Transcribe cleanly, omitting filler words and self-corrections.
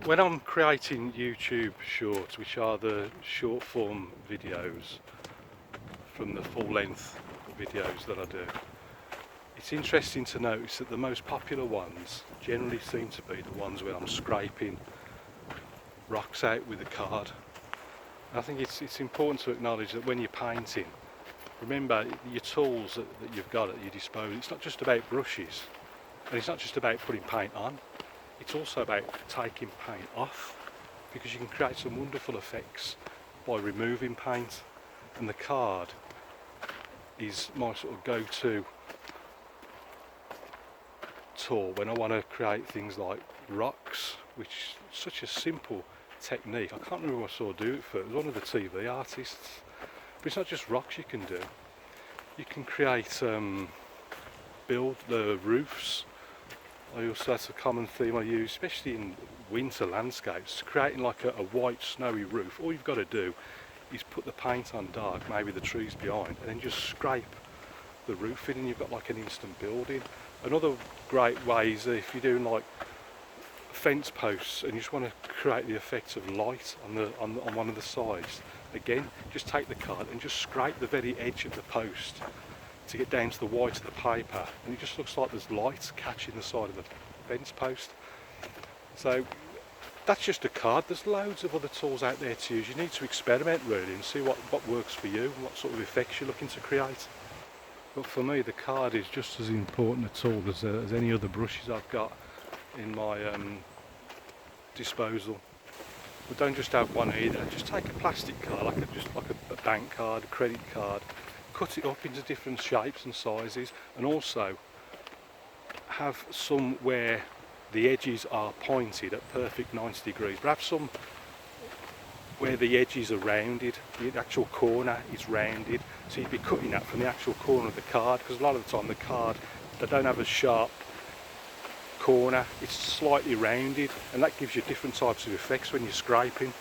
When I'm creating YouTube shorts, which are the short form videos from the full length videos that I do, it's interesting to notice that the most popular ones generally seem to be the ones where I'm scraping rocks out with a card. And I think it's important to acknowledge that when you're painting, remember your tools that you've got at your disposal, it's not just about brushes, and it's not just about putting paint on, it's also about taking paint off, because you can create some wonderful effects by removing paint. And the card is my sort of go-to tool when I want to create things like rocks, which is such a simple technique. I can't remember who I saw do it for. It was one of the TV artists. But it's not just rocks you can do. You can create, build the roofs. That's a common theme I use, especially in winter landscapes. Creating like a white snowy roof, all you've got to do is put the paint on dark, maybe the trees behind, and then just scrape the roof in and you've got like an instant building. Another great way is if you're doing like fence posts and you just want to create the effect of light on one of the sides. Again, just take the card and just scrape the very edge of the post to get down to the white of the paper, and it just looks like there's light catching the side of the fence post. So that's just a card. There's loads of other tools out there to use. You need to experiment really and see what works for you and what sort of effects you're looking to create. But for me, the card is just as important a tool as any other brushes I've got in my disposal. But don't just have one either. Just take a plastic card, like a bank card, a credit card, cut it up into different shapes and sizes, and also have some where the edges are pointed at perfect 90 degrees, but have some where the edges are rounded, the actual corner is rounded, so you'd be cutting that from the actual corner of the card, because a lot of the time the card, they don't have a sharp corner, it's slightly rounded, and that gives you different types of effects when you're scraping.